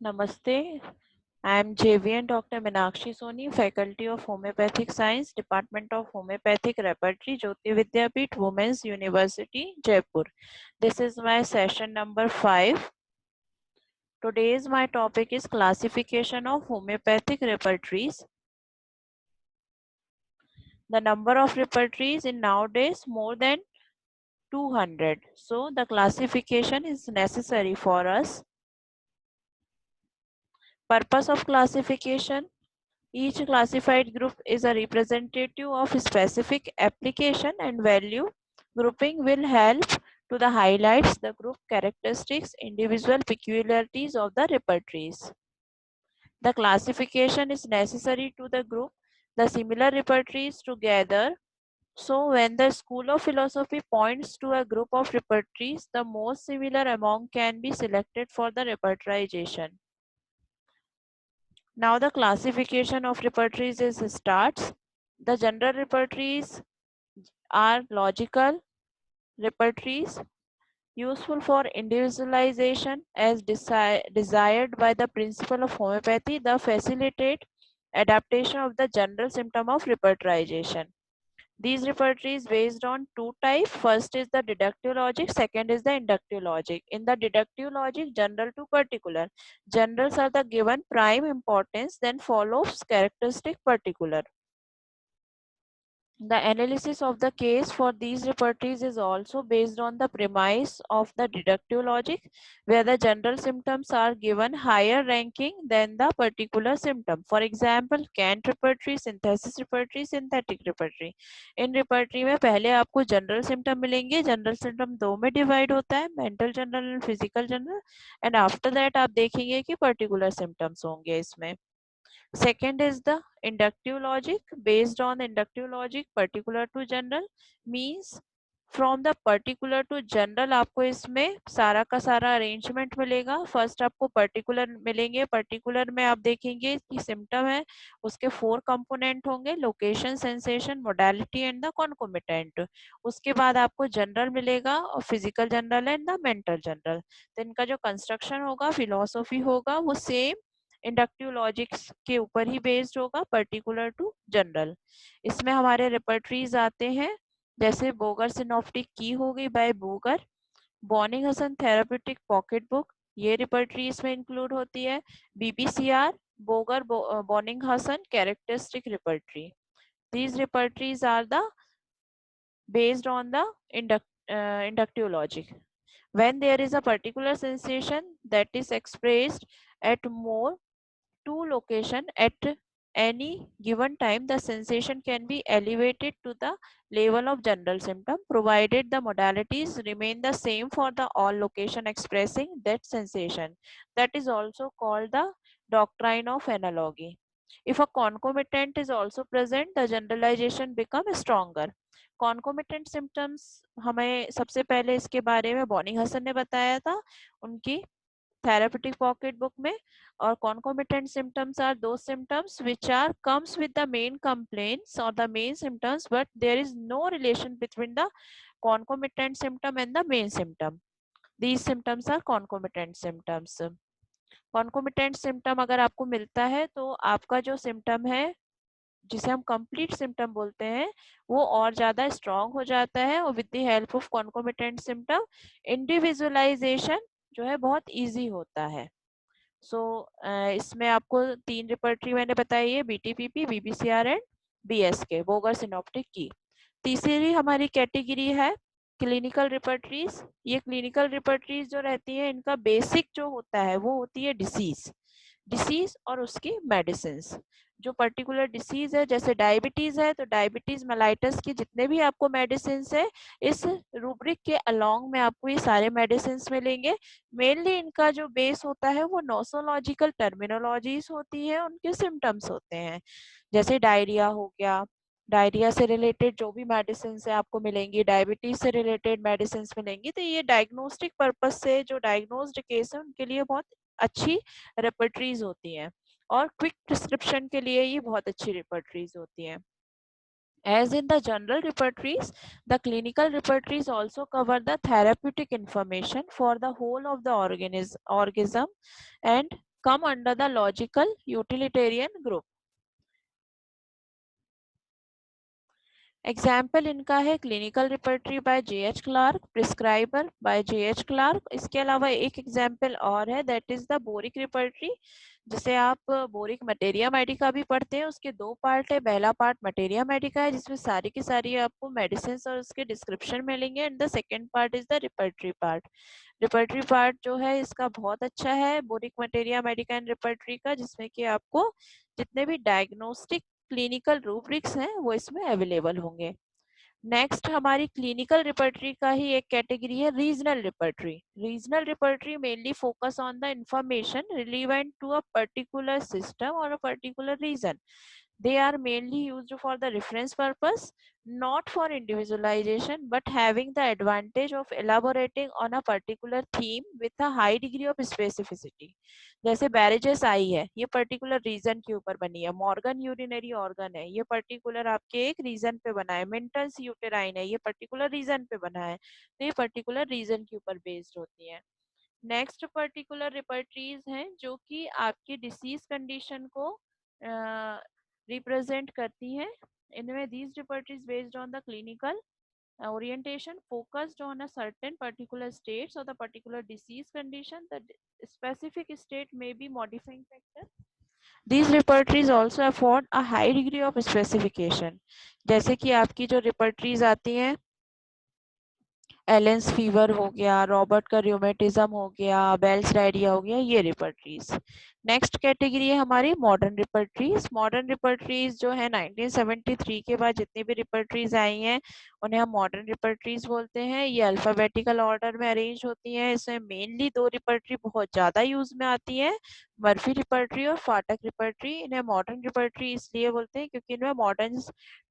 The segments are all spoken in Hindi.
Namaste. I am JVN Dr. Meenakshi Soni, Faculty of Homeopathic Science, Department of Homeopathic Repertory, Jyoti Vidyapeeth, Women's University, Jaipur. This is my session number 5. Today's my topic is classification of homeopathic repertories. The number of repertories in nowadays more than 200. So the classification is necessary for us. Purpose of classification. Each classified group is a representative of a specific application and value. Grouping will help to the highlights the group characteristics, individual peculiarities of the repertories. The classification is necessary to the group the similar repertories together. So when the school of philosophy points to a group of repertories, the most similar among can be selected for the repertorization. Now the classification of repertories is starts. The general repertories are logical repertories useful for individualization as desired by the principle of homeopathy. The facilitate adaptation of the general symptom of repertorization. These repertories based on two types. First is the deductive logic, second is the inductive logic. In the deductive logic, general to particular. Generals are the given prime importance, then follows characteristic particular. The analysis of the case for these repertories is also based on the premise of the deductive logic, where the general symptoms are given higher ranking than the particular symptom. For example, Kant repertory, synthesis repertory, synthetic repertory. In repertory में पहले आपको जनरल सिम्टम मिलेंगे. जनरल सिम्टम दो में डिवाइड होता है, mental general and physical general, and after that आप देखेंगे कि पर्टिकुलर सिम्टम्स होंगे इसमें. Second is the inductive logic. Based on inductive logic, particular to general means from the particular to general आपको इसमें सारा का सारा अरेंजमेंट मिलेगा. फर्स्ट आपको पर्टिकुलर मिलेंगे. पर्टिकुलर में आप देखेंगे कि सिम्टम है, उसके 4 कंपोनेंट होंगे: location, sensation, modality and the concomitant. उसके बाद आपको जनरल मिलेगा और physical general and the mental general. तो इनका जो कंस्ट्रक्शन होगा, फिलोसॉफी होगा, वो सेम इंडक्टिव लॉजिक्स के ऊपर ही बेस्ड होगा, पर्टिकुलर टू जनरल. इसमें हमारे रिपर्टरीज आते हैं जैसे बोगर सिनॉप्टिक की हो गई by Boger, Boenninghausen therapeutic pocket book, ये रिपर्टरी इसमें इंक्लूड होती है. BBCR Boger Boenninghausen characteristic repertory. these repertories are the based on the inductive logic. When there is a particular sensation that is expressed at more two location at any given time, the sensation can be elevated to the level of general symptom provided the modalities remain the same for the all location expressing that sensation. That is also called the doctrine of analogy. If a concomitant is also present, the generalization becomes stronger. Concomitant symptoms हमें सबसे पहले इसके बारे में बॉनिंग हसन ने बताया था उनकी therapeutic pocket book में. और concomitant symptoms are those symptoms which are comes with the main complaints or the main symptoms, but there is no relation between the concomitant symptom and the main symptom. These symptoms are concomitant symptoms. concomitant symptom अगर आपको मिलता है तो आपका जो symptom है जिसे हम कंप्लीट सिम्टम बोलते हैं वो और ज्यादा स्ट्रॉन्ग हो जाता है, और with the help of concomitant symptom individualisation जो है बहुत इजी होता है. सो इसमें आपको 3 रिपर्टरी मैंने बताई है, बीटीपीपी, बीबीसीआर एंड बीएसके, बोगर सिनॉप्टिक की. तीसरी हमारी कैटेगरी है क्लिनिकल रिपर्टरीज. ये क्लिनिकल रिपर्टरीज जो रहती है इनका बेसिक जो होता है वो होती है डिसीज और उसकी मेडिसिन. जो पर्टिकुलर डिसीज है जैसे डायबिटीज है तो डायबिटीज मेलाइटस की जितने भी आपको मेडिसिन है इस रूब्रिक के अलोंग में आपको ये सारे मेडिसिन मिलेंगे. मेनली इनका जो बेस होता है वो नोसोलॉजिकल टर्मिनोलॉजीज होती है, उनके सिम्टम्स होते हैं. जैसे डायरिया हो गया, डायरिया से रिलेटेड जो भी मेडिसिन है आपको मिलेंगी, डायबिटीज से रिलेटेड मेडिसिन मिलेंगी. तो ये डायग्नोस्टिक पर्पज से जो डायग्नोस्ड केस है उनके लिए बहुत अच्छी रेपर्टरीज होती हैं, और क्विक प्रिस्क्रिप्शन के लिए ये बहुत अच्छी रेपर्टरीज होती हैं. As in the general repertories, the clinical repertories also cover the therapeutic information for the whole of the organism and come under the logical utilitarian group. Example इनका है clinical repertory by J.H. Clarke, prescriber by J.H. Clarke. इसके अलावा एक एग्जाम्पल और है, that is the Boericke repertory, जिसे आप बोरिक मटेरिया मेडिका भी पढ़ते हैं. उसके दो पार्ट है. पहला पार्ट मटेरिया मेडिका है जिसमें सारी की सारी आपको मेडिसिन और उसके डिस्क्रिप्शन मिलेंगे, and the second part is the repertory part. Repertory part जो है इसका बहुत अच्छा है, boric materia Medica and repertory का, जिसमें कि आपको जितने भी डायग्नोस्टिक क्लिनिकल रूब्रिक्स हैं वो इसमें अवेलेबल होंगे. नेक्स्ट हमारी क्लिनिकल रिपर्टरी का ही एक कैटेगरी है regional repertory. Regional repertory mainly focus on the information relevant to a particular system और a particular region. They are mainly used for the reference purpose, not for individualization, but having the advantage of elaborating on a particular theme with a high degree of specificity. जैसे बैरेजेस आई है, ये पर्टिकुलर रीजन के ऊपर बनी है. मॉर्गन यूरिनरी ऑर्गन है, ये पर्टिकुलर आपके एक रीजन पे बना है. मेंटल्स यूटेराइन है, ये पर्टिकुलर रीजन पे बना है. तो ये पर्टिकुलर रीजन के ऊपर बेस्ड होती है. नेक्स्ट पर्टिकुलर रिपर्टरीज हैं जो कि आपकी डिसीज कंडीशन को रिप्रेजेंट करती हैं. इनमें these repertories based on the clinical orientation focused on a certain particular states or the particular disease condition. The specific state may be modifying factor. These repertories also afford a high degree of specification. जैसे कि आपकी जो repertories आती हैं, एलेंस फीवर हो गया, रॉबर्ट का रूमेटिज्म हो गया, बेल्स डायरिया हो गया, ये रिपर्टरीज. नेक्स्ट कैटेगरी है हमारी मॉडर्न रिपर्टरीज. मॉडर्न रिपर्टरीज जो है 1973 के बाद जितनी भी रिपर्टरीज आई हैं उन्हें हम मॉडर्न रिपर्टरीज बोलते हैं. ये अल्फाबेटिकल ऑर्डर में अरेंज होती हैं. इसमें मेनली दो रिपर्टरी बहुत ज्यादा यूज में आती है, मर्फी रिपर्टरी और फाटक रिपर्टरी. इन्हें मॉडर्न रिपर्टरी इसलिए बोलते हैं क्योंकि इनमें मॉडर्न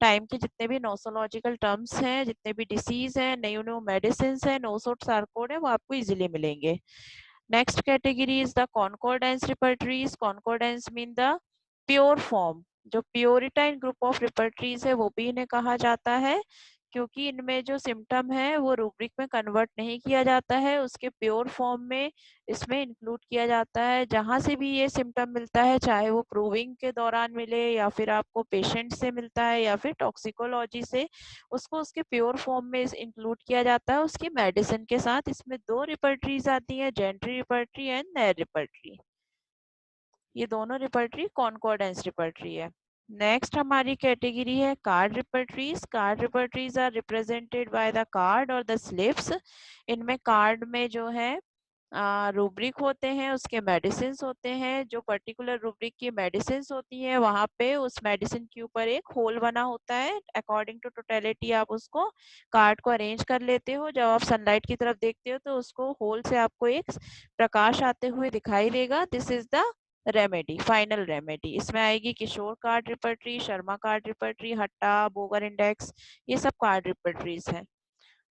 टाइम के जितने भी नोसोलॉजिकल टर्म्स हैं, जितने भी डिसीज हैं, न्यू मेडिसिन है, नोसोट सार्कोड है, वो आपको इजिली मिलेंगे. Next category is the concordance repertories. Concordance mean the pure form. जो प्योरिटाइन ग्रुप ऑफ रिपर्टरीज है वो भी इन्हें कहा जाता है क्योंकि इनमें जो सिम्टम है वो रूब्रिक में कन्वर्ट नहीं किया जाता है, उसके प्योर फॉर्म में इसमें इंक्लूड किया जाता है. जहां से भी ये सिम्टम मिलता है, चाहे वो प्रूविंग के दौरान मिले या फिर आपको पेशेंट से मिलता है या फिर टॉक्सिकोलॉजी से, उसको उसके प्योर फॉर्म में इंक्लूड किया जाता है उसकी मेडिसिन के साथ. इसमें दो रिपर्टरीज आती है, Gentry repertory and Knerr repertory. ये दोनों रिपर्टरी कॉन्कॉर्डेंस रिपर्टरी है. नेक्स्ट हमारी कैटेगरी है card repertories. Card repertories are represented by the card और द स्लिप्स. इनमें कार्ड में जो है रूब्रिक होते हैं, उसके मेडिसिन होते हैं. जो पर्टिकुलर रूब्रिक की मेडिसिन होती है वहां पे उस मेडिसिन के ऊपर एक होल बना होता है. अकॉर्डिंग टू टोटलिटी आप उसको कार्ड को अरेंज कर लेते हो. जब आप सनलाइट की तरफ देखते हो तो उसको होल से आपको एक प्रकाश आते हुए दिखाई देगा. This is the remedy, final remedy. इसमें आएगी Kishore card repertory, Sharma card repertory, हट्टा, बोगर इंडेक्स, ये सब कार्ड रिपर्टरीज हैं.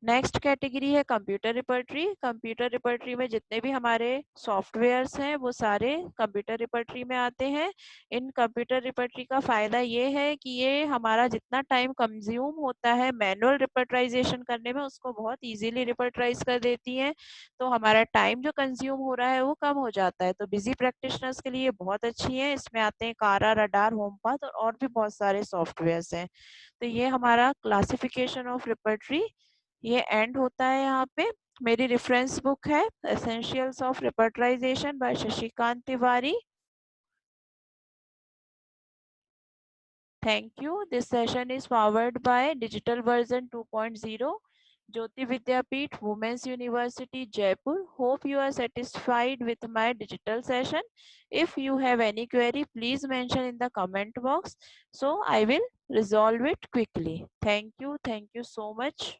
नेक्स्ट कैटेगरी है कंप्यूटर रिपर्टरी. कंप्यूटर रिपर्टरी में जितने भी हमारे सॉफ्टवेयर्स हैं वो सारे कंप्यूटर रिपर्टरी में आते हैं. इन कंप्यूटर रिपर्टरी का फायदा ये है कि ये हमारा जितना टाइम कंज्यूम होता है मैनुअल रिपर्टराइजेशन करने में, उसको बहुत इजीली रिपर्टराइज कर देती हैं. तो हमारा टाइम जो कंज्यूम हो रहा है वो कम हो जाता है. तो बिजी प्रैक्टिशनर्स के लिए बहुत अच्छी है. इसमें आते हैं कारा, रडार, होमपाथ और भी बहुत सारे सॉफ्टवेयर्स हैं. तो ये हमारा क्लासिफिकेशन ऑफ रिपर्टरी ये एंड होता है यहाँ पे. मेरी रेफरेंस बुक है essentials of repertorisation by Shashikant Tiwari. Thank you. This session is powered by digital version 2.0, Jyoti Vidyapeeth, Women's University, Jaipur. Hope you are satisfied with my digital session. If you have any query, please mention in the comment box. So I will resolve it quickly. Thank you. Thank you so much.